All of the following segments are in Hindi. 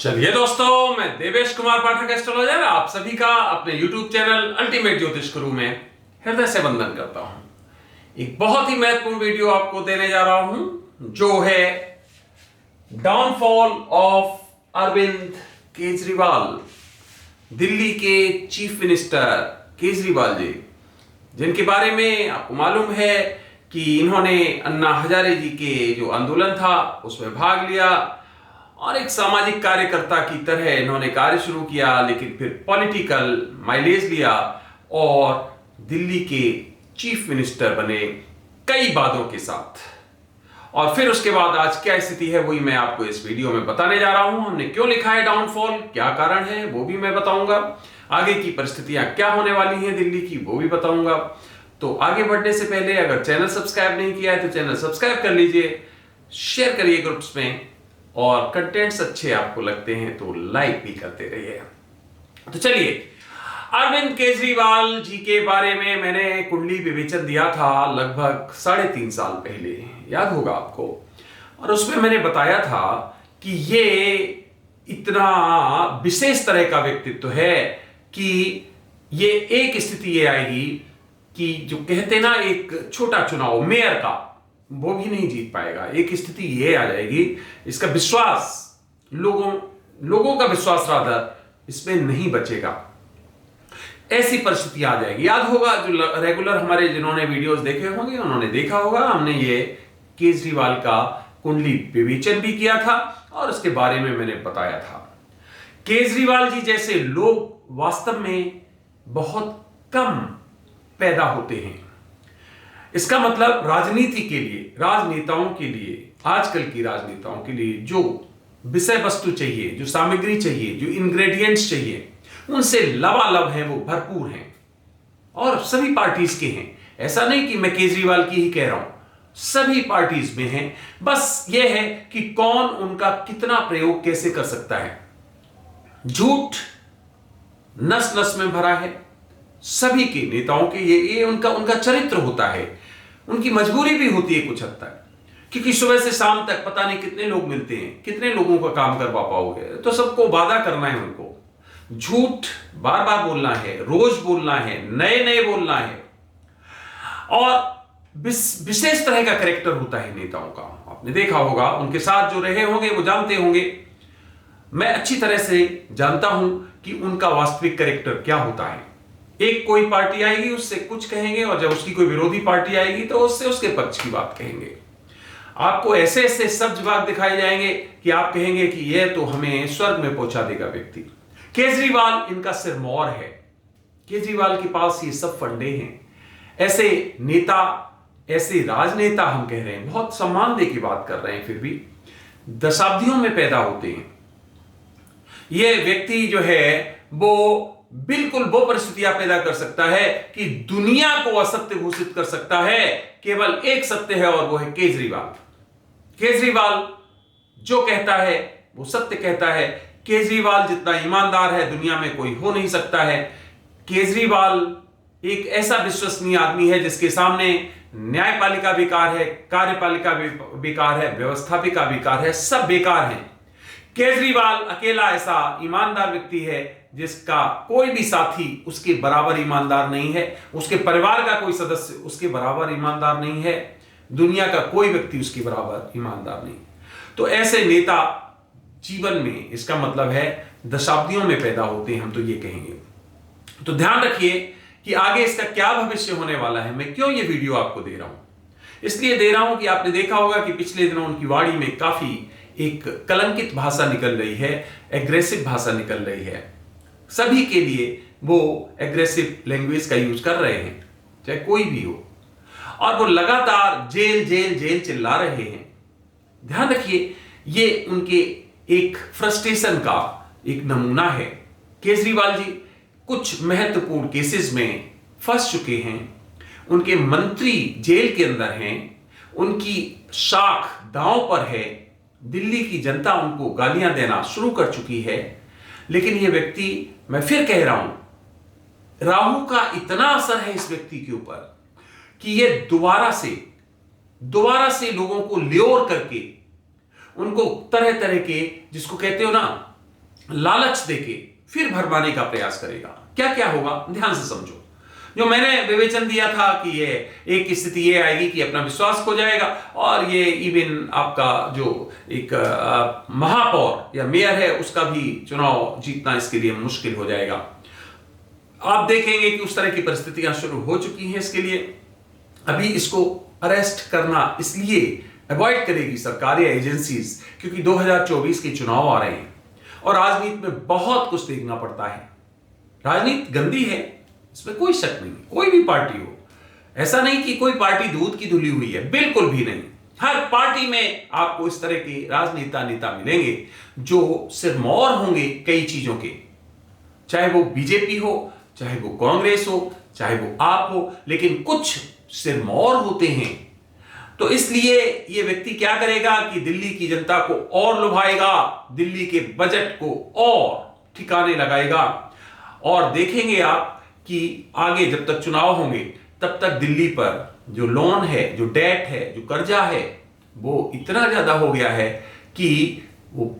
चलिए दोस्तों, मैं देवेश कुमार पाठक एस्ट्रोलॉजर आप सभी का अपने YouTube चैनल अल्टीमेट ज्योतिष गुरु में हृदय से वंदन करता हूं। एक बहुत ही महत्वपूर्ण वीडियो आपको देने जा रहा हूं जो है डाउनफॉल ऑफ अरविंद केजरीवाल, दिल्ली के चीफ मिनिस्टर केजरीवाल जी, जिनके बारे में आपको मालूम है कि इन्होंने अन्ना हजारे जी के जो आंदोलन था उसमें भाग लिया और एक सामाजिक कार्यकर्ता की तरह इन्होंने कार्य शुरू किया, लेकिन फिर पॉलिटिकल माइलेज लिया और दिल्ली के चीफ मिनिस्टर बने कई वादों के साथ। और फिर उसके बाद आज क्या स्थिति है वही मैं आपको इस वीडियो में बताने जा रहा हूं। हमने क्यों लिखा है डाउनफॉल, क्या कारण है वो भी मैं बताऊंगा, आगे की परिस्थितियां क्या होने वाली हैं दिल्ली की वो भी बताऊंगा। तो आगे बढ़ने से पहले अगर चैनल सब्सक्राइब नहीं किया है तो चैनल सब्सक्राइब कर लीजिए, शेयर करिए ग्रुप्स में, और कंटेंट्स अच्छे आपको लगते हैं तो लाइक भी करते रहिए। तो चलिए, अरविंद केजरीवाल जी के बारे में मैंने कुंडली विवेचन दिया था लगभग 3.5 साल पहले, याद होगा आपको। और उसमें मैंने बताया था कि ये इतना विशेष तरह का व्यक्तित्व है कि ये एक स्थिति ये आएगी कि जो कहते ना एक छोटा चुनाव मेयर का वो भी नहीं जीत पाएगा। एक स्थिति ये आ जाएगी, इसका विश्वास लोगों का विश्वास रादर इसमें नहीं बचेगा, ऐसी परिस्थिति आ जाएगी। याद होगा जो रेगुलर हमारे जिन्होंने वीडियोस देखे होंगे उन्होंने देखा होगा, हमने ये केजरीवाल का कुंडली विवेचन भी किया था और उसके बारे में मैंने बताया था। केजरीवाल जी जैसे लोग वास्तव में बहुत कम पैदा होते हैं। इसका मतलब राजनीति के लिए, राजनेताओं के लिए, आजकल की राजनेताओं के लिए जो विषय वस्तु चाहिए, जो सामग्री चाहिए, जो इंग्रेडिएंट्स चाहिए, उनसे लबालब हैं, वो भरपूर हैं और सभी पार्टीज के हैं। ऐसा नहीं कि मैं केजरीवाल की ही कह रहा हूं, सभी पार्टीज में हैं। बस यह है कि कौन उनका कितना प्रयोग कैसे कर सकता है। झूठ नस नस में भरा है सभी के नेताओं के, ये उनका चरित्र होता है, उनकी मजबूरी भी होती है कुछ हद तक, क्योंकि सुबह से शाम तक पता नहीं कितने लोग मिलते हैं, कितने लोगों का काम करवा पाओगे, तो सबको वादा करना है उनको, झूठ बार बार बोलना है, रोज बोलना है, नए नए बोलना है। और विशेष तरह का कैरेक्टर होता है नेताओं का, आपने देखा होगा, उनके साथ जो रहे होंगे वो जानते होंगे, मैं अच्छी तरह से जानता हूं कि उनका वास्तविक कैरेक्टर क्या होता है। एक कोई पार्टी आएगी उससे कुछ कहेंगे और जब उसकी कोई विरोधी पार्टी आएगी तो उससे उसके पक्ष की बात कहेंगे। आपको ऐसे ऐसे सब जवाब दिखाए जाएंगे कि आप कहेंगे कि यह तो हमें स्वर्ग में पहुंचा देगा व्यक्ति। केजरीवाल इनका सिरमौर है, केजरीवाल के पास ये सब फंडे हैं। ऐसे नेता, ऐसे राजनेता हम कह रहे हैं, बहुत सम्मान दे की बात कर रहे हैं, फिर भी दशाब्दियों में पैदा होते हैं। यह व्यक्ति जो है वो बिल्कुल वो परिस्थितियां पैदा कर सकता है कि दुनिया को असत्य घोषित कर सकता है। केवल एक सत्य है और वो है केजरीवाल। केजरीवाल जो कहता है वो सत्य कहता है। केजरीवाल जितना ईमानदार है दुनिया में कोई हो नहीं सकता है। केजरीवाल एक ऐसा विश्वसनीय आदमी है जिसके सामने न्यायपालिका बेकार है, कार्यपालिका बेकार है, व्यवस्थापिका बेकार है, सब बेकार हैं। केजरीवाल अकेला ऐसा ईमानदार व्यक्ति है जिसका कोई भी साथी उसके बराबर ईमानदार नहीं है, उसके परिवार का कोई सदस्य उसके बराबर ईमानदार नहीं है, दुनिया का कोई व्यक्ति उसके बराबर ईमानदार नहीं। तो ऐसे नेता जीवन में, इसका मतलब है दशाब्दियों में पैदा होते हैं, हम तो ये कहेंगे। तो ध्यान रखिए कि आगे इसका क्या भविष्य होने वाला है। मैं क्यों ये वीडियो आपको दे रहा हूं, इसलिए दे रहा हूं कि आपने देखा होगा कि पिछले दिनों उनकी वाणी में काफी एक कलंकित भाषा निकल रही है, एग्रेसिव भाषा निकल रही है। सभी के लिए वो एग्रेसिव लैंग्वेज का यूज कर रहे हैं, चाहे कोई भी हो, और वो लगातार जेल जेल जेल चिल्ला रहे हैं। ध्यान रखिए, ये उनके एक फ्रस्ट्रेशन का एक नमूना है। केजरीवाल जी कुछ महत्वपूर्ण केसेस में फंस चुके हैं, उनके मंत्री जेल के अंदर हैं, उनकी शाख दांव पर है, दिल्ली की जनता उनको गालियां देना शुरू कर चुकी है। लेकिन यह व्यक्ति, मैं फिर कह रहा हूं, राहु का इतना असर है इस व्यक्ति के ऊपर कि यह दोबारा से लोगों को ल्योर करके उनको तरह तरह के, जिसको कहते हो ना लालच देके फिर भरमाने का प्रयास करेगा। क्या क्या होगा ध्यान से समझो। जो मैंने विवेचन दिया था कि ये एक स्थिति ये आएगी कि अपना विश्वास खो जाएगा और ये इवन आपका जो एक महापौर या मेयर है उसका भी चुनाव जीतना इसके लिए मुश्किल हो जाएगा। आप देखेंगे कि उस तरह की परिस्थितियां शुरू हो चुकी हैं। इसके लिए अभी इसको अरेस्ट करना इसलिए अवॉइड करेगी सरकार या एजेंसीज, क्योंकि 2024 के चुनाव आ रहे हैं और राजनीति में बहुत कुछ देखना पड़ता है। राजनीति गंदी है, इसमें कोई शक नहीं। कोई भी पार्टी हो, ऐसा नहीं कि कोई पार्टी दूध की धुली हुई है, बिल्कुल भी नहीं। हर पार्टी में आपको इस तरह के राजनेता नेता मिलेंगे जो सिरमौर होंगे कई चीजों के, चाहे वो बीजेपी हो, चाहे वो कांग्रेस हो, चाहे वो आप हो, लेकिन कुछ सिरमौर होते हैं। तो इसलिए ये व्यक्ति क्या करेगा कि दिल्ली की जनता को और लुभाएगा, दिल्ली के बजट को और ठिकाने लगाएगा। और देखेंगे आप कि आगे जब तक चुनाव होंगे तब तक दिल्ली पर जो लोन है, जो डेट है, जो कर्जा है, वो इतना ज्यादा हो गया है कि वो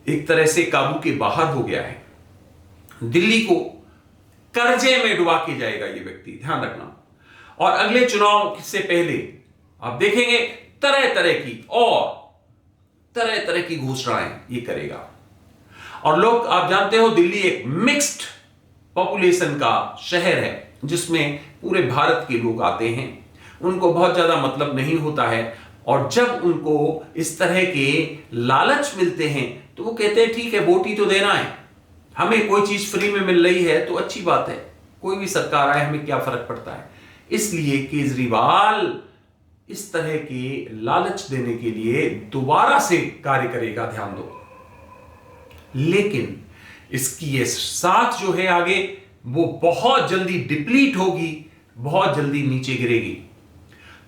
एक तरह से काबू के बाहर हो गया है। दिल्ली को कर्जे में डुबा के जाएगा ये व्यक्ति, ध्यान रखना। और अगले चुनाव से पहले आप देखेंगे तरह तरह की घोषणाएं ये करेगा। और लोग, आप जानते हो दिल्ली एक मिक्स्ड पॉपुलेशन का शहर है जिसमें पूरे भारत के लोग आते हैं। उनको बहुत ज्यादा मतलब नहीं होता है और जब उनको इस तरह के लालच मिलते हैं तो वो कहते हैं ठीक है, वोट ही तो देना है, हमें कोई चीज फ्री में मिल रही है तो अच्छी बात है, कोई भी सरकार आए हमें क्या फर्क पड़ता है। इसलिए केजरीवाल इस तरह के लालच देने के लिए दोबारा से कार्य करेगा, ध्यान दो। लेकिन इसकी ये साख जो है आगे वो बहुत जल्दी डिप्लीट होगी, बहुत जल्दी नीचे गिरेगी।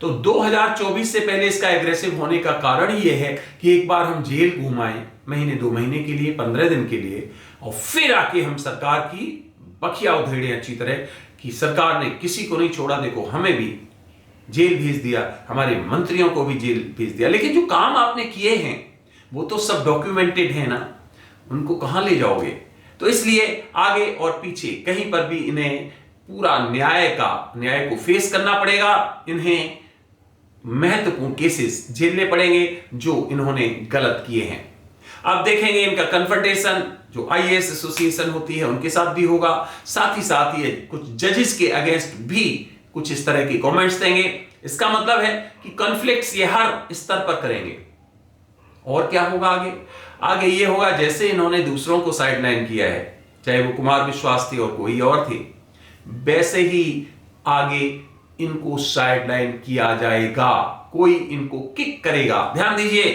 तो 2024 से पहले इसका एग्रेसिव होने का कारण ये है कि एक बार हम जेल घुमाएं महीने 2 महीने के लिए, 15 दिन के लिए, और फिर आके हम सरकार की बखिया उधेड़े अच्छी तरह कि सरकार ने किसी को नहीं छोड़ा। देखो हमें भी जेल भेज दिया, हमारे मंत्रियों को भी जेल भेज दिया, लेकिन जो काम आपने किए हैं वो तो सब डॉक्यूमेंटेड है ना, उनको कहां ले जाओगे। तो इसलिए आगे और पीछे कहीं पर भी इन्हें पूरा न्याय को फेस करना पड़ेगा। इन्हें महत्वपूर्ण केसेस झेलने पड़ेंगे जो इन्होंने गलत किए हैं। अब देखेंगे इनका कन्फ्रंटेशन जो आईएएस एसोसिएशन होती है उनके साथ भी होगा, साथ ही साथ ये कुछ जजेस के अगेंस्ट भी कुछ इस तरह के कमेंट्स देंगे। इसका मतलब है कि कॉन्फ्लिक्ट्स ये हर स्तर पर करेंगे। और क्या होगा आगे ये होगा जैसे इन्होंने दूसरों को साइडलाइन किया है, चाहे वो कुमार विश्वास थे और कोई और थे, वैसे ही आगे इनको साइडलाइन किया जाएगा। कोई इनको किक करेगा, ध्यान दीजिए,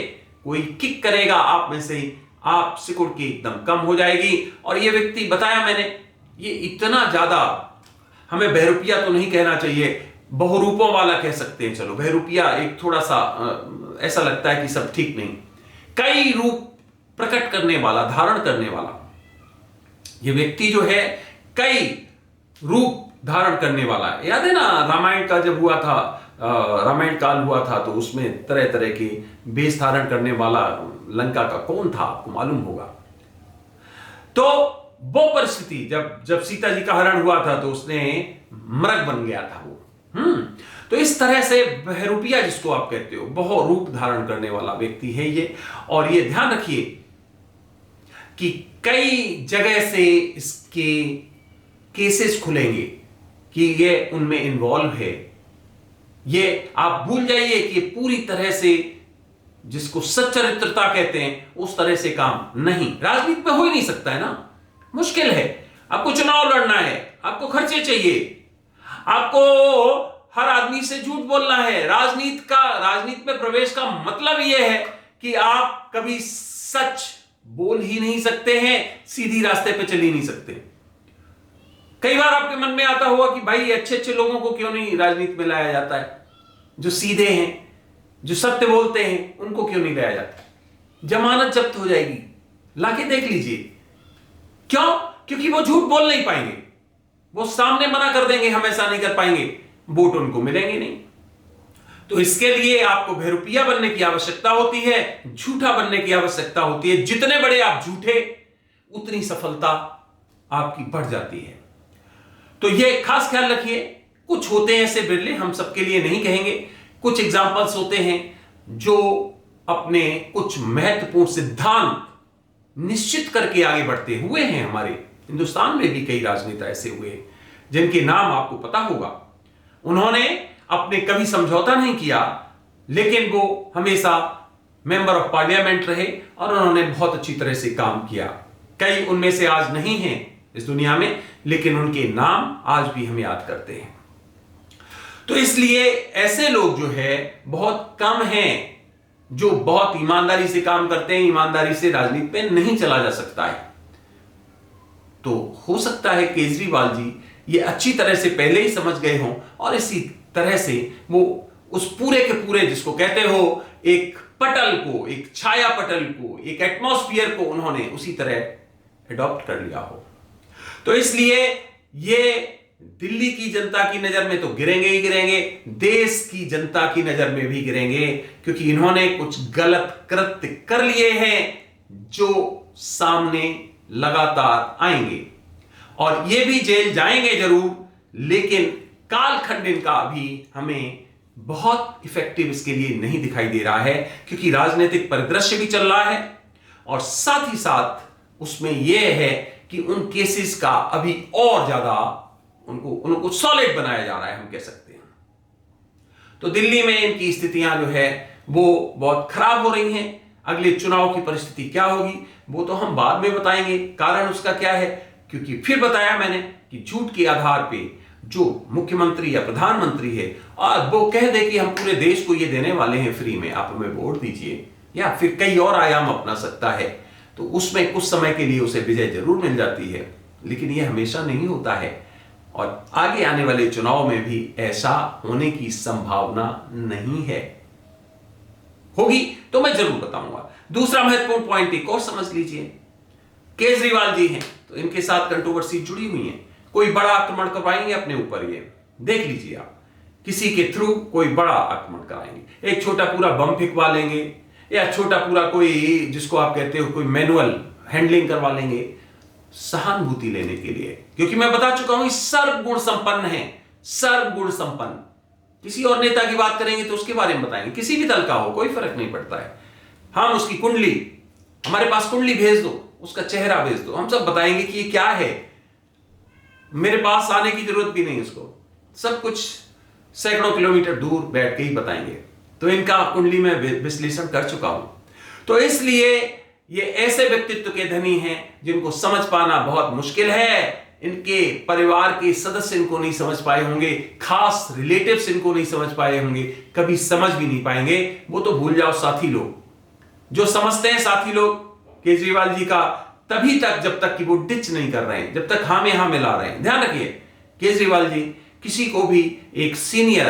कोई किक करेगा आप में से ही, आप सिकुड़ के एकदम कम हो जाएगी। और ये व्यक्ति बताया मैंने, ये इतना ज्यादा, हमें बहरूपिया तो नहीं कहना चाहिए, बहुरूपों वाला कह सकते हैं। चलो बहरूपिया एक थोड़ा सा ऐसा लगता है कि सब ठीक नहीं, कई रूप प्रकट करने वाला, धारण करने वाला ये व्यक्ति जो है कई रूप धारण करने वाला है। याद है ना रामायण का जब हुआ था, रामायण काल हुआ था तो उसमें तरह तरह के वेश धारण करने वाला लंका का कौन था आपको मालूम होगा। तो वो परिस्थिति जब सीता जी का हरण हुआ था तो उसने मृग बन गया था वो। तो इस तरह से बहरूपिया जिसको आप कहते हो, बहु रूप धारण करने वाला व्यक्ति है ये। और ये ध्यान रखिए कि कई जगह से इसके केसेस खुलेंगे कि ये उनमें इन्वॉल्व है। ये आप भूल जाइए कि पूरी तरह से जिसको सच्चरित्रता कहते हैं उस तरह से काम नहीं, राजनीति में हो ही नहीं सकता है ना, मुश्किल है। आपको चुनाव लड़ना है, आपको खर्चे चाहिए, आपको हर आदमी से झूठ बोलना है। राजनीति में प्रवेश का मतलब यह है कि आप कभी सच बोल ही नहीं सकते हैं, सीधी रास्ते पे चल ही नहीं सकते। कई बार आपके मन में आता होगा कि भाई अच्छे लोगों को क्यों नहीं राजनीति में लाया जाता है, जो सीधे हैं, जो सत्य बोलते हैं, उनको क्यों नहीं लाया जाता। जमानत जब्त हो जाएगी, लाके देख लीजिए। क्यों? क्योंकि वो झूठ बोल नहीं पाएंगे, वो सामने मना कर देंगे हम ऐसा नहीं कर पाएंगे, वोट उनको मिलेंगे नहीं। तो इसके लिए आपको बहरूपिया बनने की आवश्यकता होती है, झूठा बनने की आवश्यकता होती है। जितने बड़े आप झूठे, उतनी सफलता आपकी बढ़ जाती है। तो ये खास ख्याल रखिए। कुछ होते हैं ऐसे बिरले, हम सबके लिए नहीं कहेंगे, कुछ एग्जाम्पल्स होते हैं जो अपने कुछ महत्वपूर्ण सिद्धांत निश्चित करके आगे बढ़ते हुए हैं। हमारे हिंदुस्तान में भी कई राजनेता ऐसे हुए हैं जिनके नाम आपको पता होगा। उन्होंने अपने कभी समझौता नहीं किया, लेकिन वो हमेशा मेंबर ऑफ पार्लियामेंट रहे और उन्होंने बहुत अच्छी तरह से काम किया। कई उनमें से आज नहीं हैं इस दुनिया में, लेकिन उनके नाम आज भी हम याद करते हैं। तो इसलिए ऐसे लोग जो है बहुत कम हैं जो बहुत ईमानदारी से काम करते हैं। ईमानदारी से राजनीति में नहीं चला जा सकता है। तो हो सकता है केजरीवाल जी ये अच्छी तरह से पहले ही समझ गए हों और इसी तरह से वो उस पूरे के पूरे, जिसको कहते हो, एक पटल को, एक छाया पटल को, एक एटमॉस्फेयर को उन्होंने उसी तरह एडॉप्ट कर लिया हो। तो इसलिए ये दिल्ली की जनता की नजर में तो गिरेंगे ही गिरेंगे, देश की जनता की नजर में भी गिरेंगे, क्योंकि इन्होंने कुछ गलत कृत्य कर लिए हैं जो सामने लगातार आएंगे और ये भी जेल जाएंगे जरूर, लेकिन कालखंड इनका अभी हमें बहुत इफेक्टिव इसके लिए नहीं दिखाई दे रहा है, क्योंकि राजनीतिक परिदृश्य भी चल रहा है और साथ ही साथ उसमें यह है कि उन केसेस का अभी और ज्यादा उनको सॉलिड बनाया जा रहा है, हम कह सकते हैं। तो दिल्ली में इनकी स्थितियां जो है वो बहुत खराब हो रही हैं। अगले चुनाव की परिस्थिति क्या होगी वो तो हम बाद में बताएंगे। कारण उसका क्या है, क्योंकि फिर बताया मैंने कि झूठ के आधार पे जो मुख्यमंत्री या प्रधानमंत्री है और वो कह दे कि हम पूरे देश को ये देने वाले हैं फ्री में, आप हमें वोट दीजिए, या फिर कई और आयाम अपना सकता है, तो उसमें कुछ समय के लिए उसे विजय जरूर मिल जाती है, लेकिन ये हमेशा नहीं होता है और आगे आने वाले चुनाव में भी ऐसा होने की संभावना नहीं है। होगी तो मैं जरूर बताऊंगा। दूसरा महत्वपूर्ण पॉइंट एक और समझ लीजिए। केजरीवाल जी हैं तो इनके साथ कंट्रोवर्सी जुड़ी हुई है। कोई बड़ा आक्रमण करवाएंगे अपने ऊपर, ये देख लीजिए आप, किसी के थ्रू कोई बड़ा आक्रमण कराएंगे, एक छोटा पूरा बम फिकवा लेंगे या छोटा पूरा कोई, जिसको आप कहते हो, कोई मैनुअल हैंडलिंग करवा लेंगे सहानुभूति लेने के लिए, क्योंकि मैं बता चुका हूं सर्वगुण संपन्न है, सर्वगुण संपन्न। किसी और नेता की बात करेंगे तो उसके बारे में बताएंगे, किसी भी दल का हो, कोई फर्क नहीं पड़ता है। हम उसकी कुंडली, हमारे पास कुंडली भेज दो, उसका चेहरा भेज दो, हम सब बताएंगे कि ये क्या है। मेरे पास आने की जरूरत भी नहीं, उसको सब कुछ सैकड़ों किलोमीटर दूर बैठ के ही बताएंगे। तो इनका कुंडली में विश्लेषण कर चुका हूं। तो इसलिए ये ऐसे व्यक्तित्व के धनी हैं जिनको समझ पाना बहुत मुश्किल है। इनके परिवार के सदस्य इनको नहीं समझ पाए होंगे, खास रिलेटिव्स इनको नहीं समझ पाए होंगे, कभी समझ भी नहीं पाएंगे। वो तो भूल जाओ साथी लोग, जो समझते हैं साथी लोग केजरीवाल जी का, तभी तक जब तक कि वो डिच नहीं कर रहे हैं, जब तक हाँ में हाँ मिला रहे हैं। ध्यान रखिए, केजरीवाल जी किसी को भी एक सीनियर,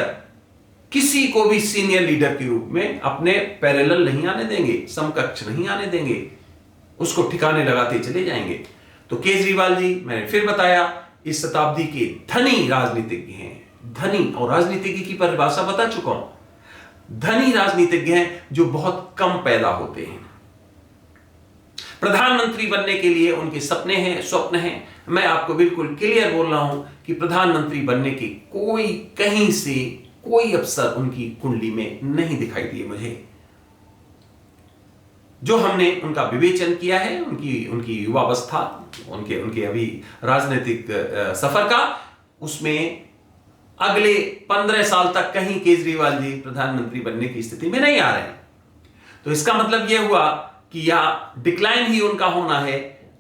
किसी को भी सीनियर लीडर के रूप में अपने पैरेलल नहीं आने देंगे, समकक्ष नहीं आने देंगे, उसको ठिकाने लगाते चले जाएंगे। तो केजरीवाल जी, मैंने फिर बताया, इस शताब्दी के धनी राजनीतिज्ञ हैं। धनी और राजनीतिज्ञ की परिभाषा बता चुका हूं। धनी राजनीतिज्ञ हैं जो बहुत कम पैदा होते हैं। प्रधानमंत्री बनने के लिए उनके सपने हैं, स्वप्न हैं। मैं आपको बिल्कुल क्लियर बोल रहा हूं कि प्रधानमंत्री बनने की कोई कहीं से कोई अवसर उनकी कुंडली में नहीं दिखाई दिए मुझे। जो हमने उनका विवेचन किया है, उनकी युवावस्था, उनके अभी राजनीतिक सफर का, उसमें अगले 15 साल तक कहीं केजरीवाल जी प्रधानमंत्री बनने की स्थिति में नहीं आ रहे हैं। तो इसका मतलब यह हुआ कि यह डिक्लाइन ही उनका होना है।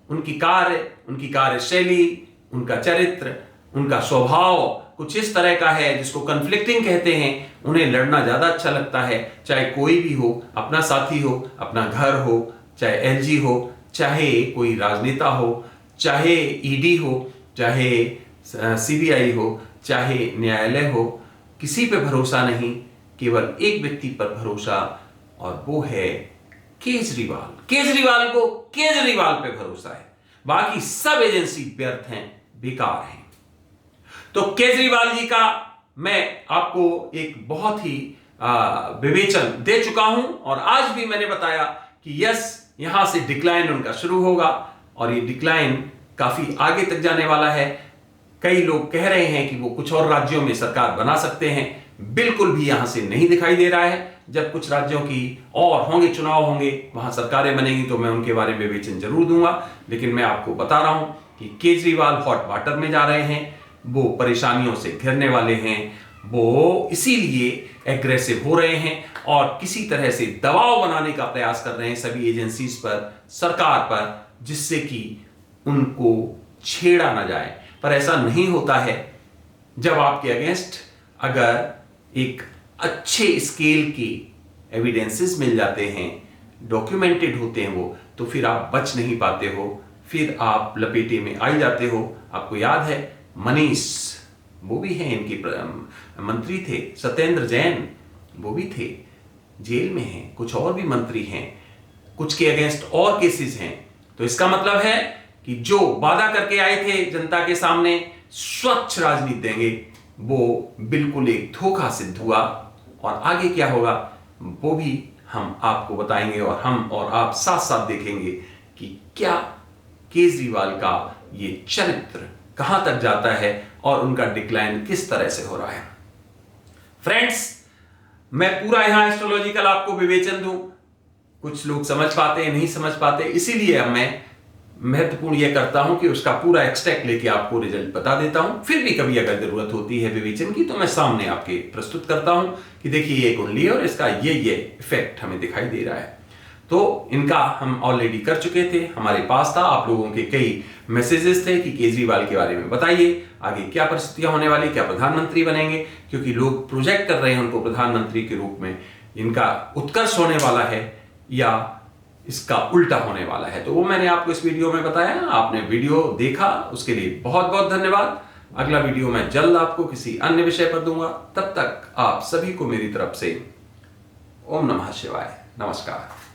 उनकी कार्यशैली, उनका चरित्र, उनका स्वभाव कुछ इस तरह का है जिसको कन्फ्लिक्टिंग कहते हैं। उन्हें लड़ना ज्यादा अच्छा लगता है, चाहे कोई भी हो, अपना साथी हो, अपना घर हो, चाहे एलजी हो, चाहे कोई राजनेता हो, चाहे ईडी हो, चाहे सीबीआई हो, चाहे न्यायालय हो, किसी पे भरोसा नहीं, केवल एक व्यक्ति पर भरोसा, और वो है केजरीवाल। केजरीवाल को केजरीवाल पे भरोसा है, बाकी सब एजेंसी व्यर्थ हैं, बेकार हैं। तो केजरीवाल जी का मैं आपको एक बहुत ही विवेचन दे चुका हूं और आज भी मैंने बताया कि यस, यहां से डिक्लाइन उनका शुरू होगा और ये डिक्लाइन काफी आगे तक जाने वाला है। कई लोग कह रहे हैं कि वो कुछ और राज्यों में सरकार बना सकते हैं, बिल्कुल भी यहां से नहीं दिखाई दे रहा है। जब कुछ राज्यों की और होंगे, चुनाव होंगे, वहां सरकारें बनेंगी तो मैं उनके बारे में विवेचन जरूर दूंगा। लेकिन मैं आपको बता रहा हूं कि केजरीवाल हॉट वाटर में जा रहे हैं, वो परेशानियों से घिरने वाले हैं, वो इसीलिए एग्रेसिव हो रहे हैं और किसी तरह से दबाव बनाने का प्रयास कर रहे हैं सभी एजेंसीज पर, सरकार पर, जिससे कि उनको छेड़ा ना जाए। पर ऐसा नहीं होता है। जब आपके अगेंस्ट अगर एक अच्छे स्केल के एविडेंसेस मिल जाते हैं, डॉक्यूमेंटेड होते हैं वो, तो फिर आप बच नहीं पाते हो, फिर आप लपेटे में आ जाते हो। आपको याद है मनीष, वो भी हैं, इनके मंत्री थे, सत्येंद्र जैन, वो भी थे, जेल में हैं, कुछ और भी मंत्री हैं, कुछ के अगेंस्ट और केसेस हैं। तो इसका मतलब है कि जो वादा करके आए थे जनता के सामने स्वच्छ राजनीति देंगे, वो बिल्कुल एक धोखा सिद्ध हुआ। और आगे क्या होगा वो भी हम आपको बताएंगे और हम और आप साथ साथ देखेंगे कि क्या केजरीवाल का ये चरित्र कहां तक जाता है और उनका डिक्लाइन किस तरह से हो रहा है। फ्रेंड्स, मैं पूरा यहां एस्ट्रोलॉजिकल आपको विवेचन दूं, कुछ लोग समझ पाते हैं, नहीं समझ पाते, इसीलिए अब मैं महत्वपूर्ण यह करता हूं कि उसका पूरा एक्सट्रैक्ट लेके आपको रिजल्ट बता देता हूं। फिर भी कभी अगर जरूरत होती है विवेचन की तो मैं सामने आपके प्रस्तुत करता हूं कि देखिए ये कुंडली है और इसका ये इफेक्ट हमें दिखाई दे रहा है। तो इनका हम ऑलरेडी कर चुके थे, हमारे पास था, आप लोगों के कई मैसेजेस थे कि केजरीवाल के बारे में बताइए, आगे क्या परिस्थितियां होने वाली, क्या प्रधानमंत्री बनेंगे, क्योंकि लोग प्रोजेक्ट कर रहे हैं उनको प्रधानमंत्री के रूप में, इनका उत्कर्ष होने वाला है या इसका उल्टा होने वाला है। तो वो मैंने आपको इस वीडियो में बताया। आपने वीडियो देखा, उसके लिए बहुत बहुत धन्यवाद। अगला वीडियो मैं जल्द आपको किसी अन्य विषय पर दूंगा। तब तक आप सभी को मेरी तरफ से ओम नमः शिवाय, नमस्कार।